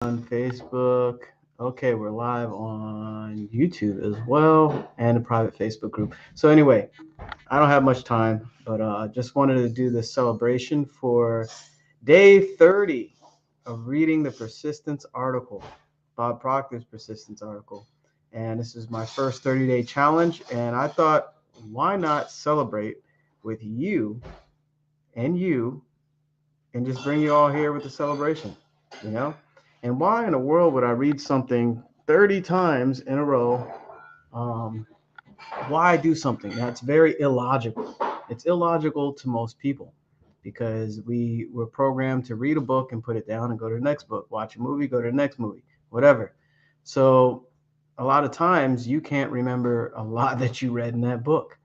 on Facebook. Okay, we're live on YouTube as well and a private Facebook group. So anyway, I don't have much time, but just wanted to do this celebration for day 30 of reading the Persistence article, Bob Proctor's Persistence article. And this is my first 30-day challenge, and I thought, why not celebrate with you and you and just bring you all here with the celebration, you know? And why in the world would I read something 30 times in a row? Um, why do something that's very illogical? It's illogical to most people because we were programmed to read a book and put it down and go to the next book, watch a movie, go to the next movie, whatever. So a lot of times you can't remember a lot that you read in that book.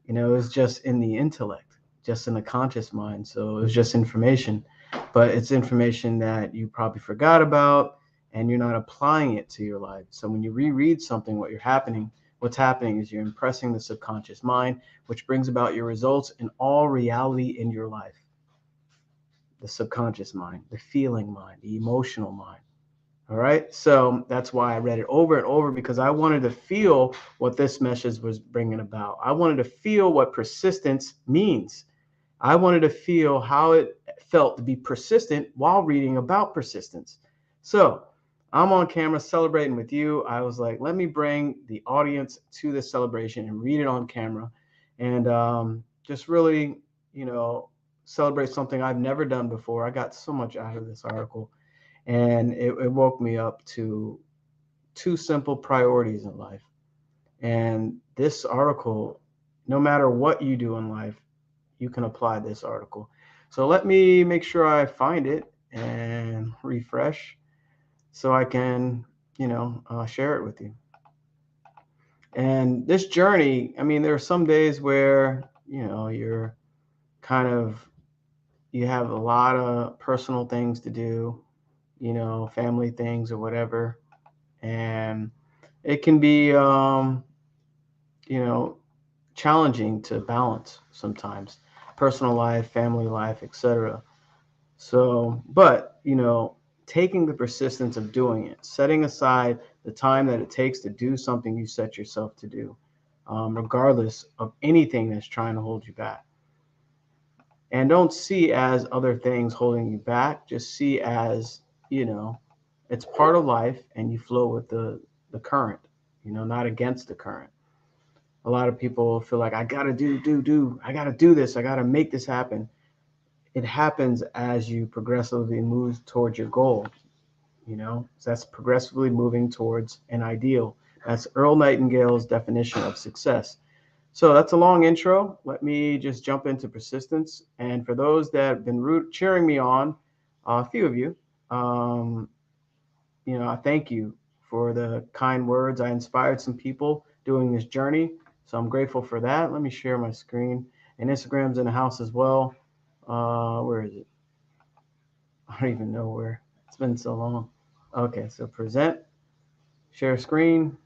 It's just in the intellect, just in the conscious mind. So it's just information, but it's information that you probably forgot about and you're not applying it to your life. So when you reread something, what's happening is you're impressing the subconscious mind, which brings about your results in all reality in your life. The subconscious mind, the feeling mind, the emotional mind. All right. So that's why I read it over and over because I wanted to feel what this message was bringing about. I wanted to feel what persistence means. I wanted to feel how it felt to be persistent while reading about persistence. So I'm on camera celebrating with you. I was like, let me bring the audience to this celebration and read it on camera and just really, you know, celebrate something I've never done before. I got so much out of this article and it woke me up to two simple priorities in life. And this article, no matter what you do in life, you can apply this article. So let me make sure I find it and refresh so I can, share it with you. And this journey, I mean, there are some days where, you're kind of, you have a lot of personal things to do, family things or whatever. And it can be, you know, challenging to balance sometimes personal life, family life, etc. So, but, taking the persistence of doing it, setting aside the time that it takes to do something you set yourself to do, regardless of anything that's trying to hold you back. And don't see as other things holding you back, just see as, you know, it's part of life and you flow with the current, not against the current. A lot of people feel like I gotta do, I gotta do this, I gotta make this happen. It happens as you progressively move towards your goal. So that's progressively moving towards an ideal. That's Earl Nightingale's definition of success. So that's a long intro. Let me just jump into persistence. And for those that have been cheering me on, a few of you, um, I thank you for the kind words. I inspired some people doing this journey. So I'm grateful for that. Let me share my screen. And Instagram's in the house as well. Where is it? I don't even know where. It's been so long. Okay, so present, share screen,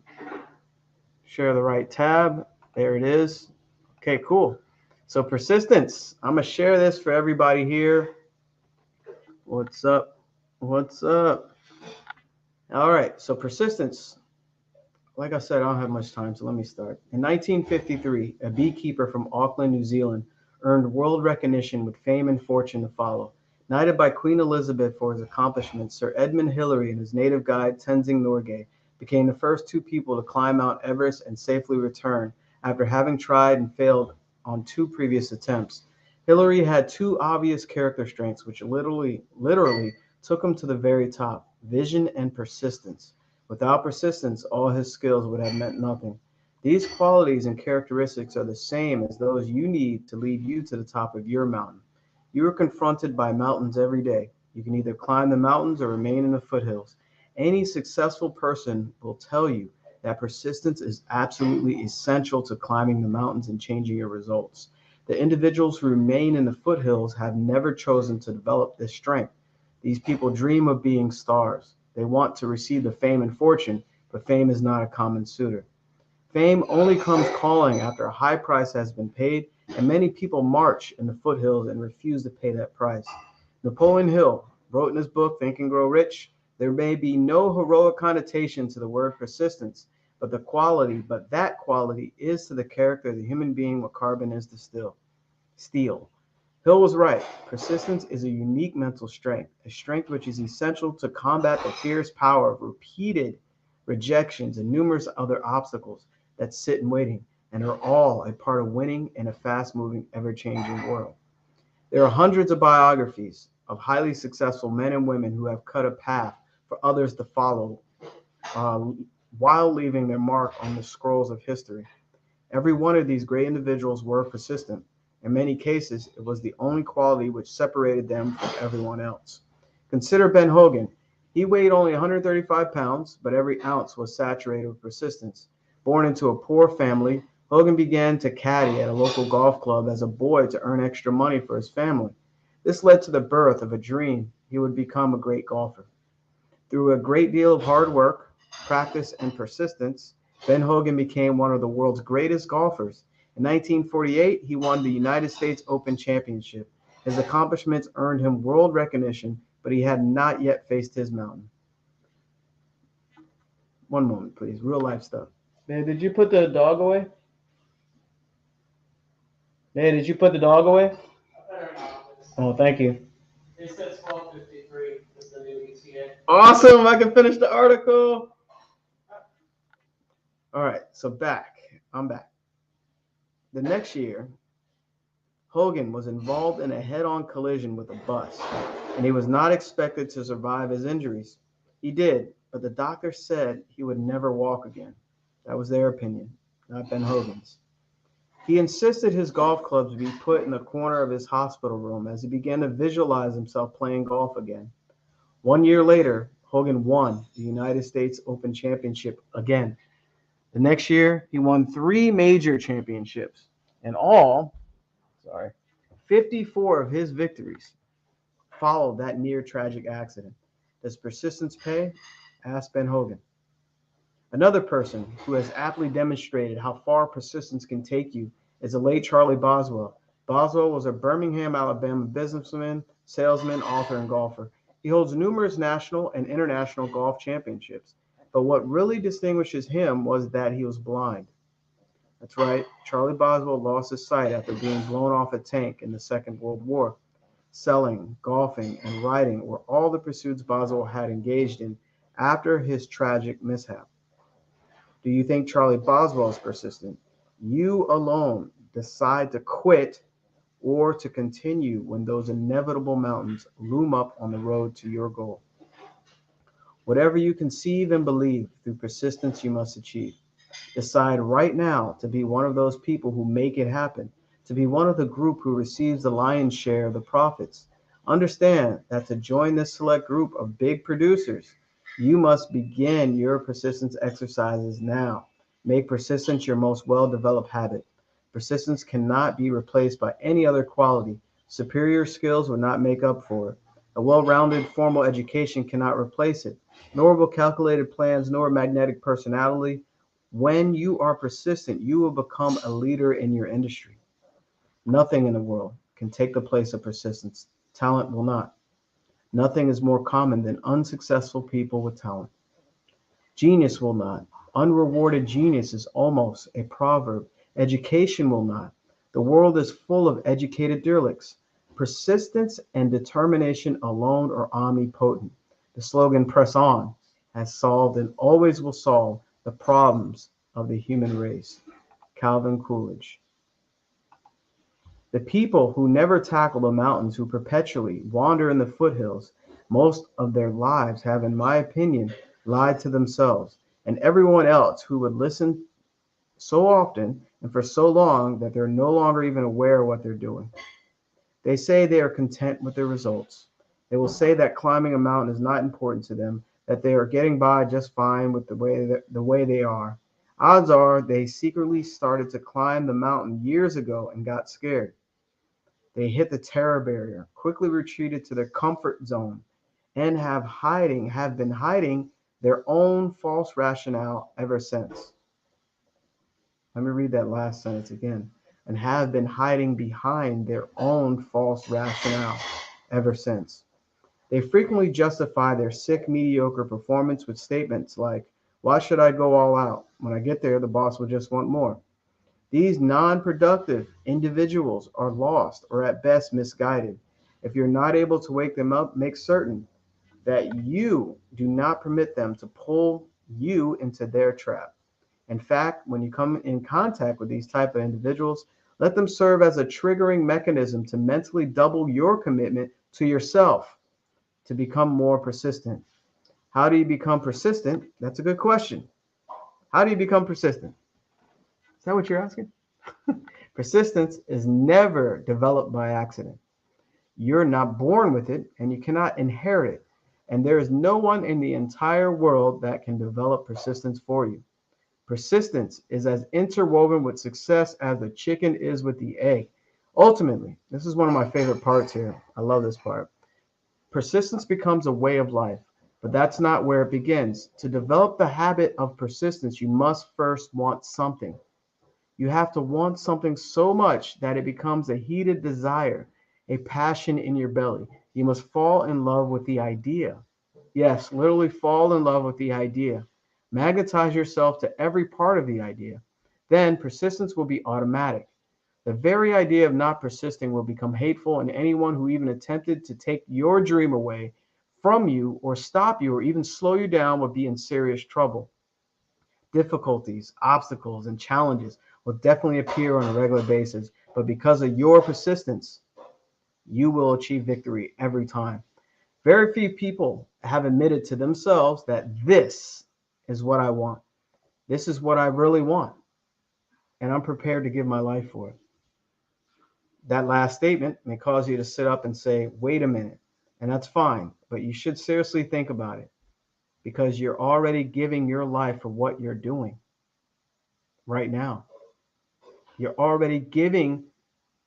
share the right tab. There it is. Okay, cool. So persistence. I'm gonna share this for everybody here. What's up? What's up? All right. So persistence. Like I said, I don't have much time, so let me start. In 1953, a beekeeper from Auckland, New Zealand, earned world recognition with fame and fortune to follow. Knighted by Queen Elizabeth for his accomplishments, Sir Edmund Hillary and his native guide Tenzing Norgay became the first two people to climb Mount Everest and safely return after having tried and failed on two previous attempts. Hillary had two obvious character strengths which literally took him to the very top: vision and persistence. Without persistence, all his skills would have meant nothing. These qualities and characteristics are the same as those you need to lead you to the top of your mountain. You are confronted by mountains every day. You can either climb the mountains or remain in the foothills. Any successful person will tell you that persistence is absolutely essential to climbing the mountains and changing your results. The individuals who remain in the foothills have never chosen to develop this strength. These people dream of being stars. They want to receive the fame and fortune, but fame is not a common suitor. Fame only comes calling after a high price has been paid, and many people march in the foothills and refuse to pay that price. Napoleon Hill wrote in his book Think and Grow Rich, There may be no heroic connotation to the word persistence, but that quality is to the character of the human being what carbon is to steel. Hill was right. Persistence is a unique mental strength, a strength which is essential to combat the fierce power of repeated rejections and numerous other obstacles that sit in waiting and are all a part of winning in a fast moving, ever changing world. There are hundreds of biographies of highly successful men and women who have cut a path for others to follow uh, while leaving their mark on the scrolls of history. Every one of these great individuals were persistent. In many cases, it was the only quality which separated them from everyone else. Consider Ben Hogan. He weighed only 135 pounds, but every ounce was saturated with persistence. Born into a poor family, Hogan began to caddy at a local golf club as a boy to earn extra money for his family. This led to the birth of a dream he would become a great golfer. Through a great deal of hard work, practice, and persistence, Ben Hogan became one of the world's greatest golfers. In 1948, he won the United States Open Championship. His accomplishments earned him world recognition, but he had not yet faced his mountain. One moment, please. Real life stuff. Man, did you put the dog away? Man, did you put the dog away? Oh, thank you. It says 12:53 is the new ETA. Awesome. I can finish the article. All right. So I'm back. The next year, Hogan was involved in a head-on collision with a bus, and he was not expected to survive his injuries. He did, but the doctor said he would never walk again. That was their opinion, not Ben Hogan's. He insisted his golf clubs be put in the corner of his hospital room as he began to visualize himself playing golf again. 1 year later, Hogan won the United States Open Championship again. The next year, he won three major championships. In all, sorry, 54 of his victories followed that near tragic accident. Does persistence pay? Ask Ben Hogan. Another person who has aptly demonstrated how far persistence can take you is the late Charlie Boswell. Boswell was a Birmingham, Alabama businessman, salesman, author, and golfer. He holds numerous national and international golf championships. But what really distinguishes him was that he was blind. That's right, Charlie Boswell lost his sight after being blown off a tank in the Second World War. Selling, golfing, and writing were all the pursuits Boswell had engaged in after his tragic mishap. Do you think Charlie Boswell is persistent? You alone decide to quit or to continue when those inevitable mountains loom up on the road to your goal. Whatever you conceive and believe, through persistence you must achieve. Decide right now to be one of those people who make it happen, to be one of the group who receives the lion's share of the profits. Understand that to join this select group of big producers, you must begin your persistence exercises now. Make persistence your most well developed habit. Persistence cannot be replaced by any other quality. Superior skills will not make up for it. A well rounded formal education cannot replace it, nor will calculated plans nor magnetic personality. When you are persistent, you will become a leader in your industry. Nothing in the world can take the place of persistence. Talent will not. Nothing is more common than unsuccessful people with talent. Genius will not. Unrewarded genius is almost a proverb. Education will not. The world is full of educated derelicts. Persistence and determination alone are omnipotent. The slogan "Press On" has solved and always will solve the problems of the human race. Calvin Coolidge. The people who never tackle the mountains, who perpetually wander in the foothills, most of their lives have, in my opinion, lied to themselves and everyone else who would listen so often and for so long that they're no longer even aware of what they're doing. They say they are content with their results. They will say that climbing a mountain is not important to them, that they are getting by just fine with the way they are. Odds are they secretly started to climb the mountain years ago and got scared. They hit the terror barrier, quickly retreated to their comfort zone, and have been hiding their own false rationale ever since. Let me read that last sentence again. And have been hiding behind their own false rationale ever since. They frequently justify their sick, mediocre performance with statements like, "Why should I go all out? When I get there, the boss will just want more." These non productive individuals are lost or at best misguided. If you're not able to wake them up, make certain that you do not permit them to pull you into their trap. In fact, when you come in contact with these type of individuals, let them serve as a triggering mechanism to mentally double your commitment to yourself to become more persistent. How do you become persistent? That's a good question. How do you become persistent? Is that what you're asking? Persistence is never developed by accident. You're not born with it and you cannot inherit it. And there is no one in the entire world that can develop persistence for you. Persistence is as interwoven with success as the chicken is with the egg. Ultimately, this is one of my favorite parts here. I love this part. Persistence becomes a way of life, but that's not where it begins. To develop the habit of persistence, you must first want something. You have to want something so much that it becomes a heated desire, a passion in your belly. You must fall in love with the idea. Yes, literally fall in love with the idea. Magnetize yourself to every part of the idea. Then persistence will be automatic. The very idea of not persisting will become hateful, and anyone who even attempted to take your dream away from you or stop you or even slow you down will be in serious trouble. Difficulties, obstacles, and challenges will definitely appear on a regular basis, but because of your persistence, you will achieve victory every time. Very few people have admitted to themselves that this is what I want. This is what I really want, and I'm prepared to give my life for it. That last statement may cause you to sit up and say, wait a minute, and that's fine, but you should seriously think about it because you're already giving your life for what you're doing right now. You're already giving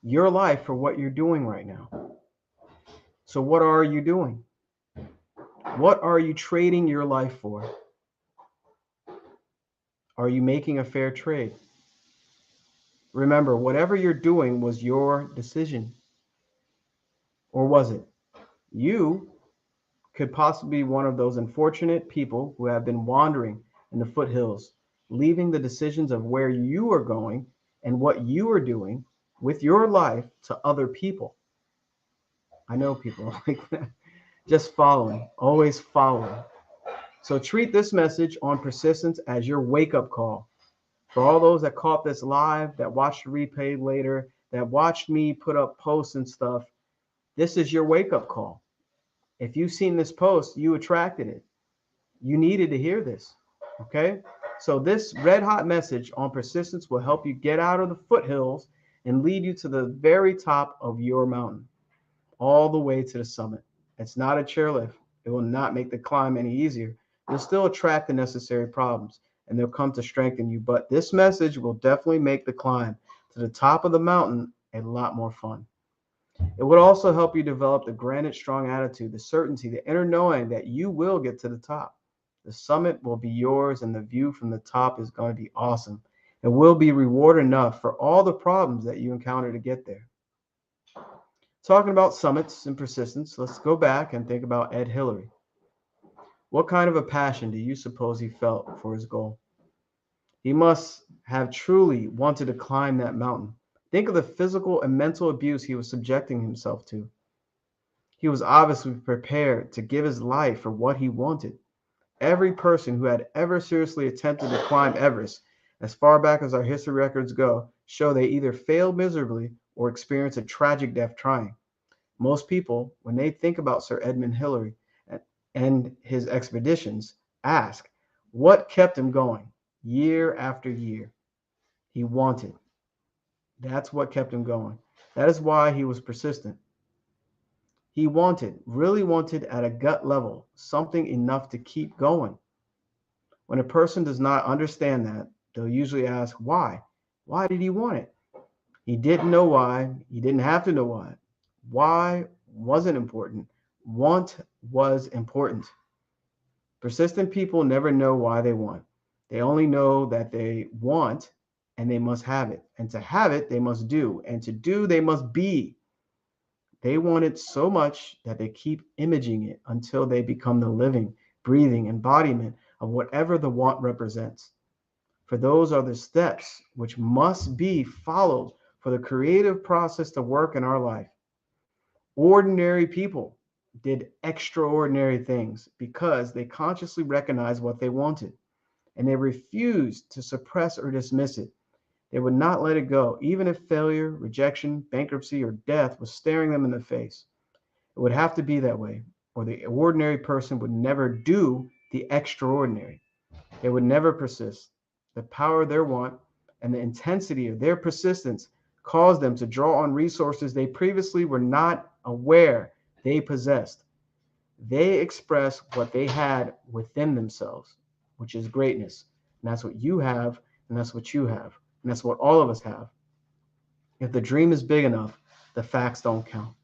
your life for what you're doing right now. So, what are you doing? What are you trading your life for? Are you making a fair trade? Remember, whatever you're doing was your decision, or was it? You could possibly be one of those unfortunate people who have been wandering in the foothills, leaving the decisions of where you are going and what you are doing with your life to other people. I know people like that. Just following, always following. So treat this message on persistence as your wake up call. For all those that caught this live, that watched the replay later, that watched me put up posts and stuff, this is your wake up call. If you've seen this post, you attracted it. You needed to hear this. Okay? So this red hot message on persistence will help you get out of the foothills and lead you to the very top of your mountain, all the way to the summit. It's not a chairlift. It will not make the climb any easier. You'll still attract the necessary problems and they'll come to strengthen you. But this message will definitely make the climb to the top of the mountain a lot more fun. It would also help you develop the granite strong attitude, the certainty, the inner knowing that you will get to the top. The summit will be yours and the view from the top is going to be awesome. It will be reward enough for all the problems that you encounter to get there. Talking about summits and persistence, let's go back and think about Ed Hillary. What kind of a passion do you suppose he felt for his goal? He must have truly wanted to climb that mountain. Think of the physical and mental abuse he was subjecting himself to. He was obviously prepared to give his life for what he wanted. Every person who had ever seriously attempted to climb Everest, as far back as our history records go, show they either failed miserably or experienced a tragic death trying. Most people, when they think about Sir Edmund Hillary and his expeditions, ask, what kept him going year after year? He wanted. That's what kept him going. That is why he was persistent. He wanted, really wanted at a gut level, something enough to keep going. When a person does not understand that, they'll usually ask, why? Why did he want it? He didn't know why. He didn't have to know why. Why wasn't important. Want was important. Persistent people never know why they want. They only know that they want and they must have it. And to have it, they must do. And to do, they must be. They want it so much that they keep imaging it until they become the living, breathing embodiment of whatever the want represents. For those are the steps which must be followed for the creative process to work in our life. Ordinary people did extraordinary things because they consciously recognized what they wanted and they refused to suppress or dismiss it. They would not let it go, even if failure, rejection, bankruptcy, or death was staring them in the face. It would have to be that way, or the ordinary person would never do the extraordinary. They would never persist. The power of their want and the intensity of their persistence caused them to draw on resources they previously were not aware they possessed. They express what they had within themselves, which is greatness. And that's what you have, and that's what you have, and that's what all of us have. If the dream is big enough, the facts don't count.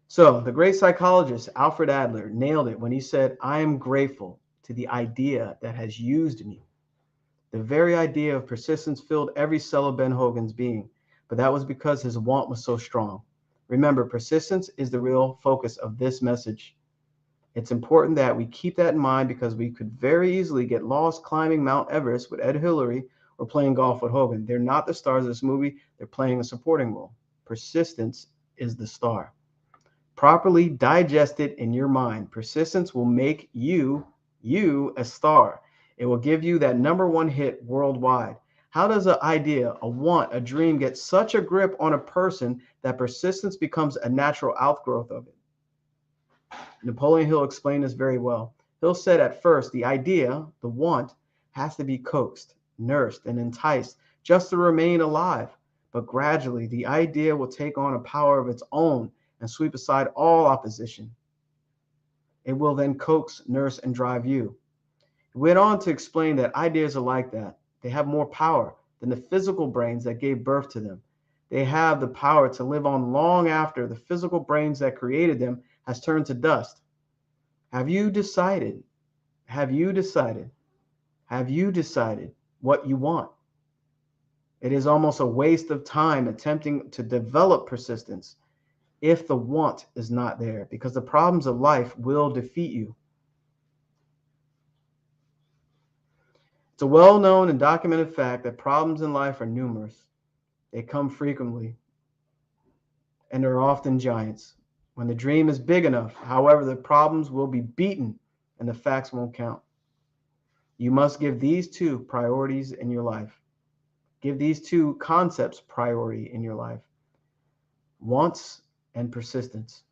So, the great psychologist Alfred Adler nailed it when he said, I am grateful to the idea that has used me. The very idea of persistence filled every cell of Ben Hogan's being, but that was because his want was so strong. Remember, persistence is the real focus of this message. It's important that we keep that in mind because we could very easily get lost climbing Mount Everest with Ed Hillary or playing golf with Hogan. They're not the stars of this movie, they're playing a supporting role. Persistence is the star. Properly digested in your mind, persistence will make you a star. It will give you that #1 hit worldwide. How does an idea, a want, a dream get such a grip on a person that persistence becomes a natural outgrowth of it? Napoleon Hill explained this very well. Hill said at first the idea, the want, has to be coaxed, nursed, and enticed just to remain alive. But gradually, the idea will take on a power of its own and sweep aside all opposition. It will then coax, nurse, and drive you. He went on to explain that ideas are like that. They have more power than the physical brains that gave birth to them. They have the power to live on long after the physical brains that created them has turned to dust. Have you decided? Have you decided? Have you decided what you want? It is almost a waste of time attempting to develop persistence if the want is not there, because the problems of life will defeat you. It's a well-known and documented fact that problems in life are numerous. They come frequently, and they're often giants. When the dream is big enough, however, the problems will be beaten and the facts won't count. You must give these two priorities in your life. Give these two concepts priority in your life: wants and persistence.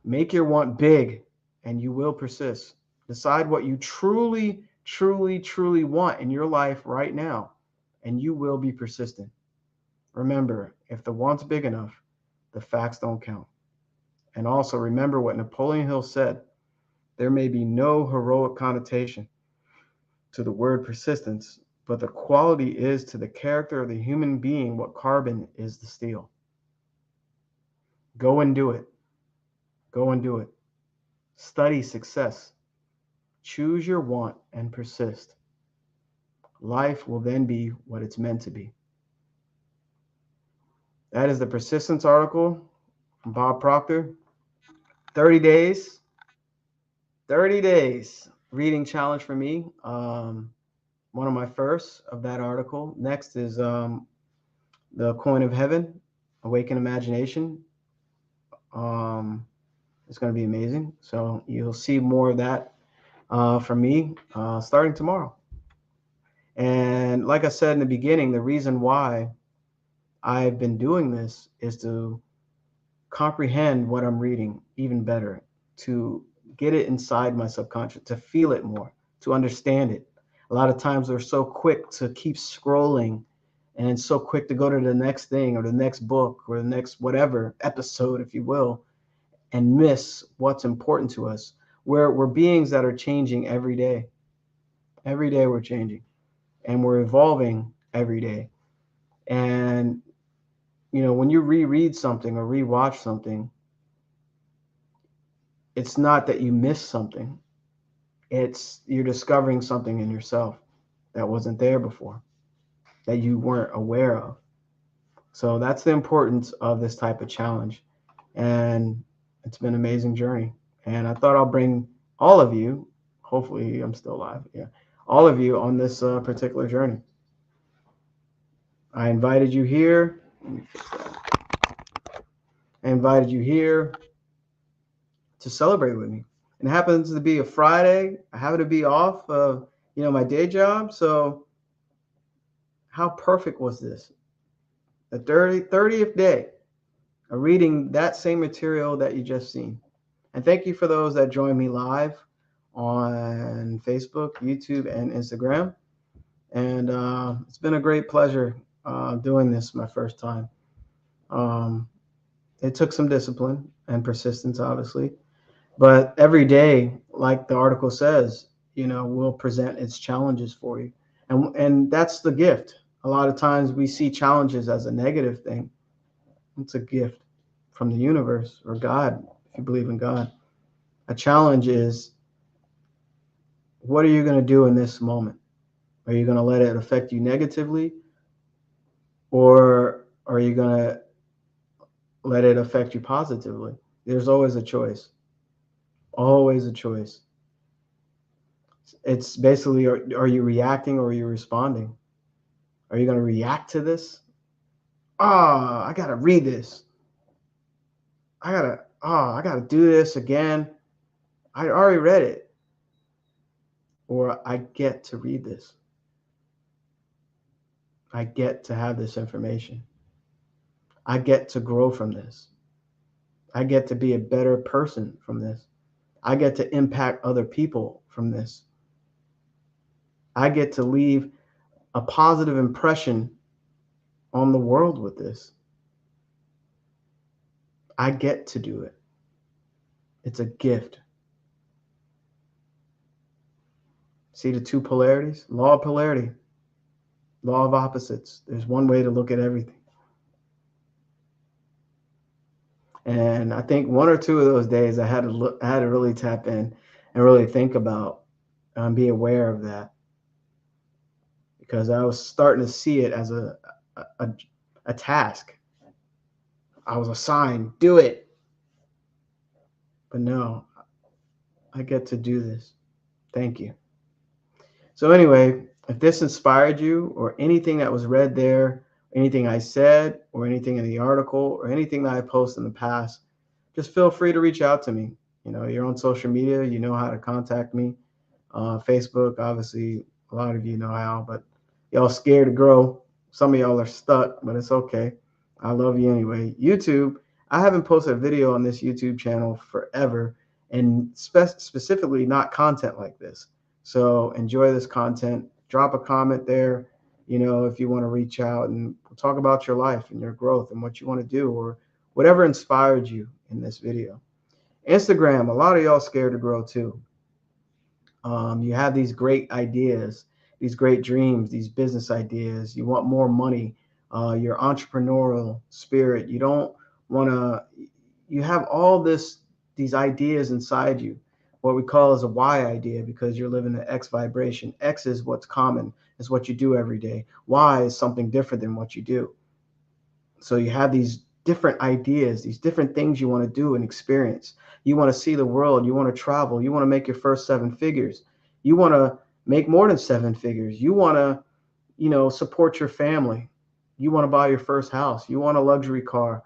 Make your want big and you will persist. Decide what you truly, truly, truly want in your life right now, and you will be persistent. Remember, if the want's big enough, the facts don't count. And also remember what Napoleon Hill said: there may be no heroic connotation to the word persistence, but the quality is to the character of the human being what carbon is to steel. Go and do it. Go and do it. Study success. Choose your want and persist. Life will then be what it's meant to be. That is the persistence article from Bob Proctor. 30 days. 30 days reading challenge for me. One of my first of that article. Next is The Coin of Heaven, Awaken Imagination. It's going to be amazing. So you'll see more of that from me starting tomorrow. And like I said in the beginning, the reason why I've been doing this is to comprehend what I'm reading even better, to get it inside my subconscious, to feel it more, to understand it. A lot of times we're so quick to keep scrolling and so quick to go to the next thing or the next book or the next whatever episode, if you will, and miss what's important to us. We're beings that are changing every day. Every day we're changing and we're evolving every day. And, you know, when you reread something or rewatch something, it's not that you miss something. It's you're discovering something in yourself that wasn't there before, that you weren't aware of. So that's the importance of this type of challenge. And it's been an amazing journey. And I thought I'll bring all of you, hopefully I'm still alive, yeah, all of you on this particular journey. I invited you here. I invited you here to celebrate with me. And it happens to be a Friday. I happen to be off of, my day job. So how perfect was this? The 30th day of reading that same material that you just seen. And thank you for those that joined me live on Facebook, YouTube, and Instagram. And it's been a great pleasure doing this my first time. It took some discipline and persistence, obviously. But every day, like the article says, will present its challenges for you. And that's the gift. A lot of times we see challenges as a negative thing. It's a gift from the universe or God, if you believe in God. A challenge is, what are you going to do in this moment? Are you going to let it affect you negatively? Or are you going to let it affect you positively? There's always a choice. Always a choice. It's basically, are you reacting or are you responding? Are you going to react to this? I got to read this. I got to do this again. I already read it. Or I get to read this. I get to have this information. I get to grow from this. I get to be a better person from this. I get to impact other people from this. I get to leave a positive impression on the world with this. I get to do it. It's a gift. See the two polarities? Law of polarity, law of opposites. There's one way to look at everything. And I think one or two of those days I had to really tap in and really think about and be aware of that, because I was starting to see it as a task. I was assigned, do it. But no, I get to do this. Thank you. So anyway, if this inspired you or anything that was read there, anything I said or anything in the article or anything that I posted in the past, just feel free to reach out to me. You're on social media, you know how to contact me. Facebook, obviously, a lot of you know how, but y'all scared to grow. Some of y'all are stuck, but it's okay. I love you anyway. YouTube, I haven't posted a video on this YouTube channel forever, and specifically not content like this. So enjoy this content. Drop a comment there, if you want to reach out and talk about your life and your growth and what you want to do or whatever inspired you in this video. Instagram, a lot of y'all scared to grow too. You have these great ideas, these great dreams, these business ideas. You want more money, your entrepreneurial spirit. You don't want to, you have all these ideas inside you, what we call as a Y idea, because you're living an X vibration. X is what's common, is what you do every day. Y is something different than what you do. So you have these different ideas, these different things you want to do and experience. You want to see the world. You want to travel. You want to make your first 7 figures. You want to make more than 7 figures. You want to, support your family. You want to buy your first house. You want a luxury car.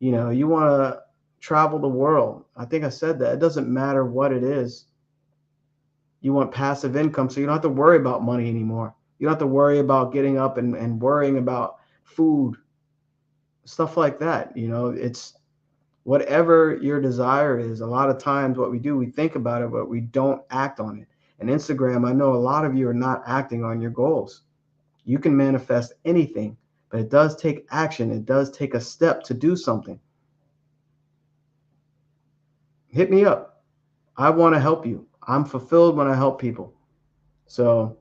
You want to travel the world. I think I said that. It doesn't matter what it is. You want passive income, so you don't have to worry about money anymore. You don't have to worry about getting up and worrying about food, stuff like that. It's whatever your desire is. A lot of times what we do, we think about it, but we don't act on it. And Instagram, I know a lot of you are not acting on your goals. You can manifest anything, but it does take action. It does take a step to do something. Hit me up. I want to help you. I'm fulfilled when I help people. So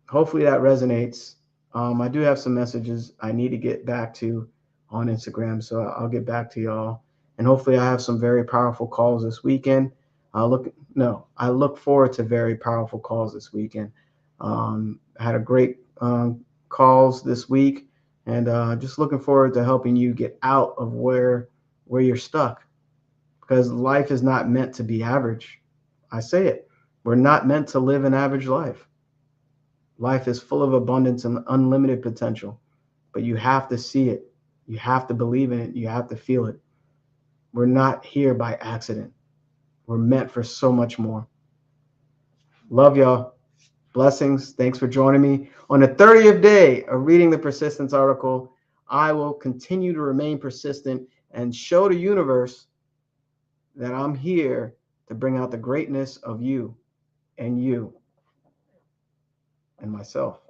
hopefully that resonates. I do have some messages I need to get back to on Instagram, so I'll get back to y'all. And hopefully I have some very powerful calls this weekend. I look forward to very powerful calls this weekend. I had a great calls this week, And just looking forward to helping you get out of where you're stuck, because life is not meant to be average. I say it. We're not meant to live an average life. Life is full of abundance and unlimited potential, but you have to see it. You have to believe in it. You have to feel it. We're not here by accident. We're meant for so much more. Love y'all. Blessings. Thanks for joining me on the 30th day of reading the Persistence article. I will continue to remain persistent and show the universe that I'm here to bring out the greatness of you and myself.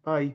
Bye.